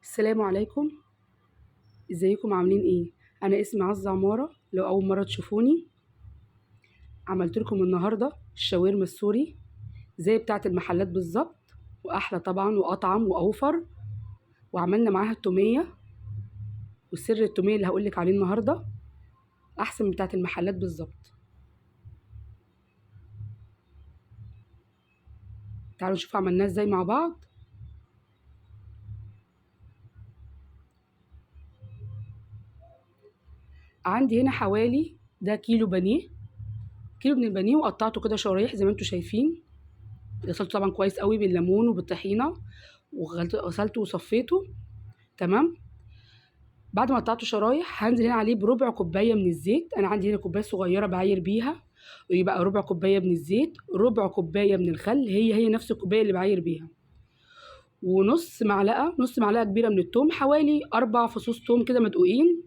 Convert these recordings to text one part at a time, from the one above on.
السلام عليكم. ازيكم عاملين ايه؟ انا اسمي عزة عمارة. لو اول مرة تشوفوني، عملت لكم النهاردة الشاورما السوري زي بتاعة المحلات بالظبط، واحلى طبعا واطعم واوفر. وعملنا معاها التومية، وسر التومية اللي هقولك عليه النهاردة احسن من بتاعة المحلات بالظبط. تعالوا نشوف عملناها ازاي مع بعض. عندي هنا حوالي ده كيلو بانيه، كيلو من البانيه، وقطعته كده شرايح زي ما انتم شايفين. غسلته طبعا كويس قوي بالليمون وبالطحينة، وغسلته وصفيته. تمام. بعد ما قطعته شرايح هنزل هنا عليه بربع كوبايه من الزيت. انا عندي هنا كوبايه صغيره بعاير بيها، ويبقى ربع كوبايه من الزيت، ربع كوبايه من الخل، هي نفس الكوبايه اللي بعاير بيها، نص معلقه كبيره من التوم، حوالي 4 فصوص توم كده مدقوقين.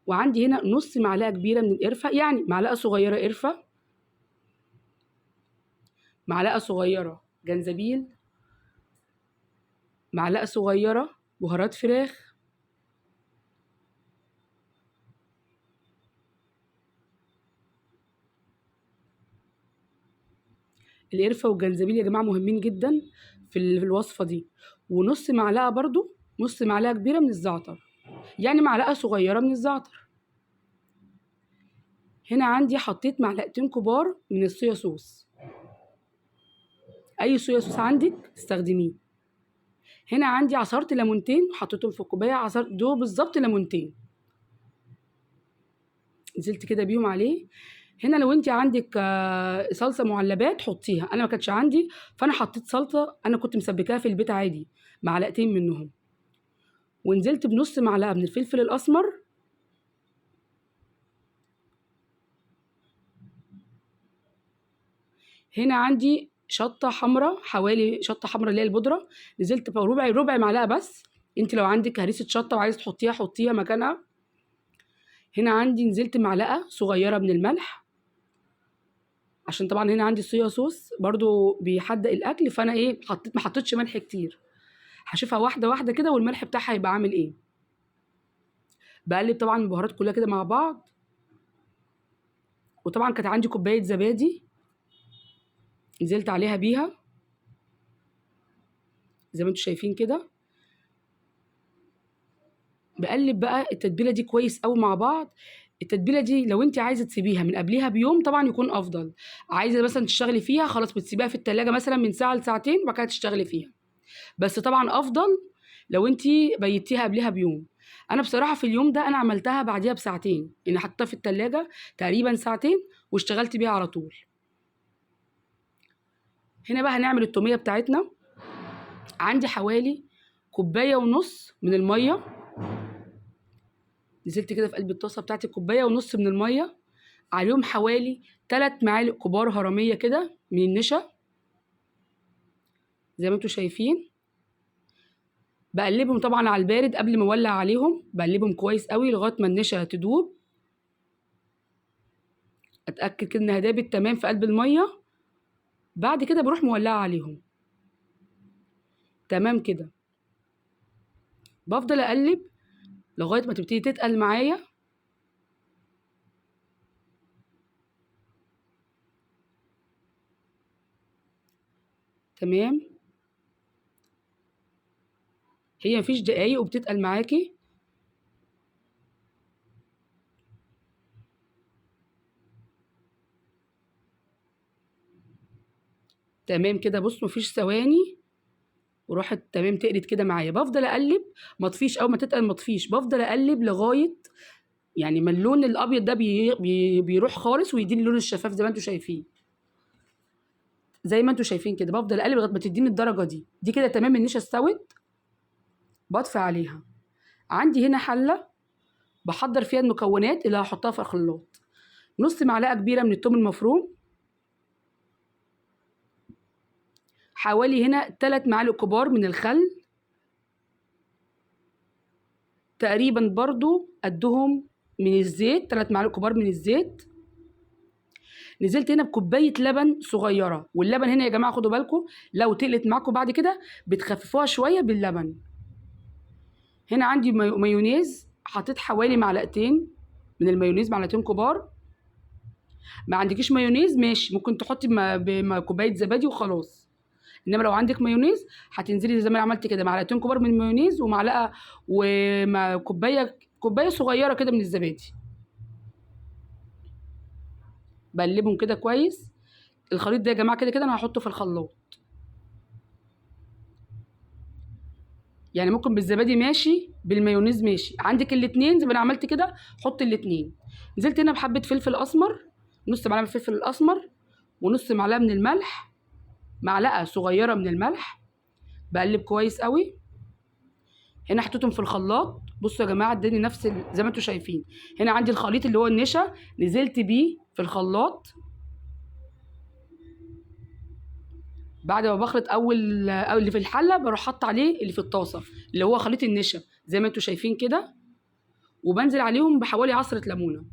وعندي هنا نص معلقه كبيره من القرفه، يعني معلقه صغيره قرفه، معلقه صغيره جنزبيل، معلقه صغيره بهارات فراخ. القرفة والجنزبيل يا جماعة مهمين جدا في الوصفة دي. ونص معلقة برضو، نص معلقة كبيرة من الزعتر، يعني معلقة صغيرة من الزعتر. هنا عندي حطيت معلقتين كبار من الصويا صوص، أي صويا صوص عندك استخدميه. هنا عندي عصرت ليمونتين وحطيتهم في الكوباية، عصرت دول بالظبط ليمونتين، نزلت كده بيهم عليه. هنا لو انت عندك صلصه معلبات حطيها، انا ما كانتش عندي فانا حطيت صلصه، انا كنت مسبكاها في البيت عادي، معلقتين منهم. ونزلت بنص معلقه من الفلفل الاسمر. هنا عندي شطه حمراء، حوالي شطه حمراء اللي هي البودره، نزلت بربع معلقه بس. انت لو عندك هريسه شطه وعايزه تحطيها حطيها مكانها. هنا عندي نزلت معلقه صغيره من الملح، عشان طبعا هنا عندي صويا صوص برضو بيحدق الاكل، فانا ايه ما حطيتش ملح كتير. هشوفها واحده واحده كده والملح بتاعها هيبقى عامل ايه. بقلب طبعا البهارات كلها كده مع بعض. وطبعا كانت عندي كوبايه زبادي، نزلت عليها بيها زي ما انتم شايفين كده. بقلب بقى التتبيله دي كويس قوي مع بعض. التتبيله دي لو انت عايزه تسيبيها من قبلها بيوم طبعا يكون افضل. عايزه مثلا تشتغلي فيها خلاص بتسيبيها في التلاجة مثلا من ساعه لساعتين وبعد كده تشتغلي فيها. بس طبعا افضل لو انت بيتيها قبلها بيوم. انا بصراحه في اليوم ده انا عملتها بعديها بساعتين، يعني حطيتها في التلاجة تقريبا ساعتين واشتغلت بيها على طول. هنا بقى هنعمل التوميه بتاعتنا. عندي حوالي كوبايه ونص من الميه، نزلت كده في قلب الطاسه بتاعتي كوبايه ونص من الميه، عليهم حوالي 3 معالق كبار هرميه كده من النشا زي ما انتم شايفين. بقلبهم طبعا على البارد قبل ما اولع عليهم، بقلبهم كويس قوي لغايه ما النشا تدوب، اتاكد كده انها دابت تمام في قلب الميه. بعد كده بروح مولعه عليهم. تمام كده، بفضل اقلب لغايه ما تبتدي تتقل معايا. تمام، هي مفيش دقايق وبتتقل معاكي. تمام كده، بص مفيش ثواني وراحت تمام تقلت كده معايا. بفضل اقلب، ما اطفيش، اول ما تتقل ما اطفيش، بفضل اقلب لغايه يعني ما اللون الابيض ده بيروح خالص ويديني اللون الشفاف زي ما انتم شايفين. زي ما انتم شايفين كده بفضل اقلب لغايه ما تديني الدرجه دي كده تمام. النشا استوت، بطفي عليها. عندي هنا حله بحضر فيها المكونات اللي هحطها في الخلاط. نص معلقه كبيره من الثوم المفروم، حوالي هنا 3 معالق كبار من الخل، تقريبا برضو قدهم من الزيت، 3 معالق كبار من الزيت. نزلت هنا بكوبايه لبن صغيره، واللبن هنا يا جماعه خدوا بالكم لو تقلت معاكم بعد كده بتخففوها شويه باللبن. هنا عندي مايونيز، حطيت حوالي معلقتين من المايونيز، معلقتين كبار. ما عندكيش مايونيز ماشي، ممكن تحطي كوبايه زبادي وخلاص. انما لو عندك مايونيز هتنزلي زي ما انا عملت كده، معلقتين كبار من المايونيز ومعلقه كوبايه صغيره كده من الزبادي. بقلبهم كده كويس. الخليط ده يا جماعه كده كده انا هحطه في الخلاط، يعني ممكن بالزبادي ماشي، بالمايونيز ماشي، عندك الاتنين زي ما انا عملت كده حط الاتنين. نزلت هنا بحبه فلفل اسمر، نص معلقه من الفلفل الاسمر، ونص معلقه من الملح، معلقه صغيره من الملح. بقلب كويس قوي. هنا حطيتهم في الخلاط. بصوا يا جماعه اداني نفس زي ما انتم شايفين. هنا عندي الخليط اللي هو النشا، نزلت بيه في الخلاط. بعد ما بخلط اول اللي في الحله بروح حاطه عليه اللي في الطاسه اللي هو خليط النشا زي ما انتم شايفين كده، وبنزل عليهم بحوالي عصره ليمونه،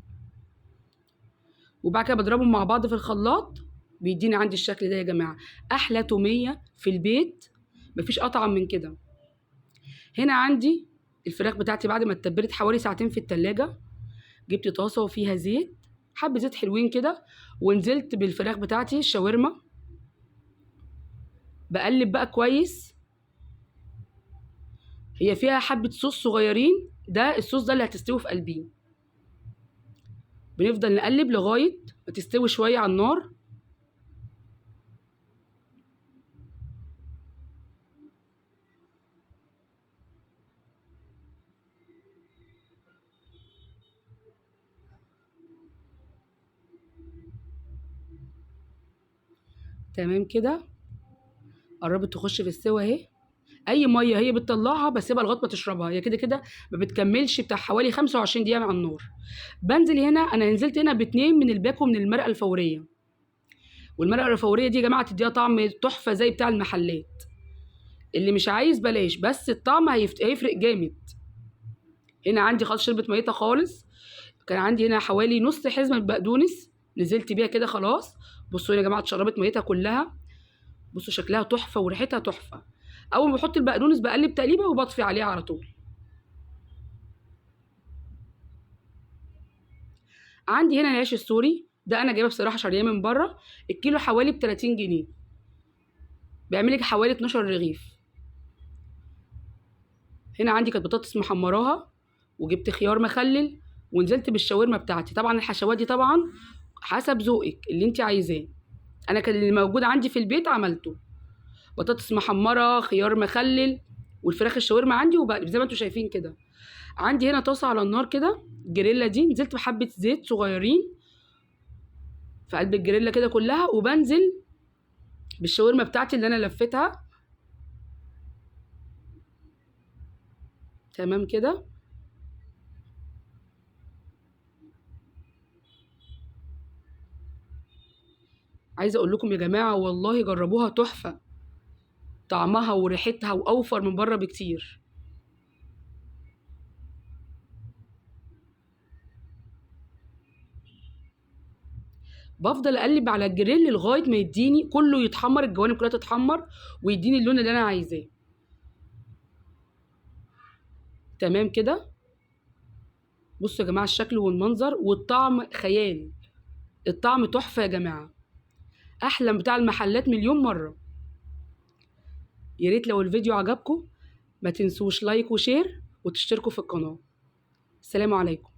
وبعد كده بضربهم مع بعض في الخلاط. بيديني عندي الشكل ده يا جماعه، احلى توميه في البيت، مفيش اطعم من كده. هنا عندي الفراخ بتاعتي بعد ما اتبلت حوالي ساعتين في التلاجة. جبت طاسه وفيها زيت، حبه زيت حلوين كده، ونزلت بالفراخ بتاعتي الشاورما. بقلب بقى كويس. هي فيها حبه صوص صغيرين، ده الصوص ده اللي هتستوي في قلبيه. بنفضل نقلب لغايه ما تستوي شويه على النار. تمام كده، قربت تخش في السوا اهي. اي ميه هي بتطلعها بسيبها لغايه ما تشربها، هي كده كده ما بتكملش بتاع حوالي 25 دقيقه على النار. بنزل هنا، انا نزلت هنا باتنين من الباكو من المرقه الفوريه، والمرقه الفوريه دي يا جماعه تديها طعم تحفه زي بتاع المحلات. اللي مش عايز بلاش، بس الطعم هيفرق جامد. هنا عندي خلاص شربت ميتها خالص. كان عندي هنا حوالي نص حزمه بقدونس، نزلت بيها كده خلاص. بصوا هنا يا جماعه اتشربت ميتها كلها. بصوا شكلها تحفه وريحتها تحفه. اول ما بحط البقدونس بقلب تقليبه وبطفي عليها على طول. عندي هنا العيش السوري ده انا جايبه بصراحه شاريه من بره، الكيلو حوالي ب 30 جنيه، بيعمل لك حوالي 12 رغيف. هنا عندي كانت بطاطس محمراها، وجبت خيار مخلل، ونزلت بالشاورما بتاعتي. طبعا الحشوات دي طبعا حسب ذوقك اللي انت عايزاه، انا كان اللي موجود عندي في البيت عملته. بطاطس محمره، خيار مخلل، والفراخ الشاورما عندي، وبقلب زي ما انتم شايفين كده. عندي هنا طاسه على النار كده، الجريلا دي نزلت بحبه زيت صغيرين في قلب الجريلا كده كلها، وبنزل بالشاورما بتاعتي اللي انا لفيتها. تمام كده. عايزه اقول لكم يا جماعه والله جربوها تحفه، طعمها وريحتها واوفر من بره بكتير. بفضل اقلب على الجريل لغايه ما يديني كله يتحمر، الجوانب كلها تتحمر ويديني اللون اللي انا عايزاه. تمام كده. بصوا يا جماعه الشكل والمنظر والطعم خيال، الطعم تحفه يا جماعه، احلى من بتاع المحلات مليون مره. يا ريت لو الفيديو عجبكم ما تنسوش لايك وشير وتشتركوا في القناه. السلام عليكم.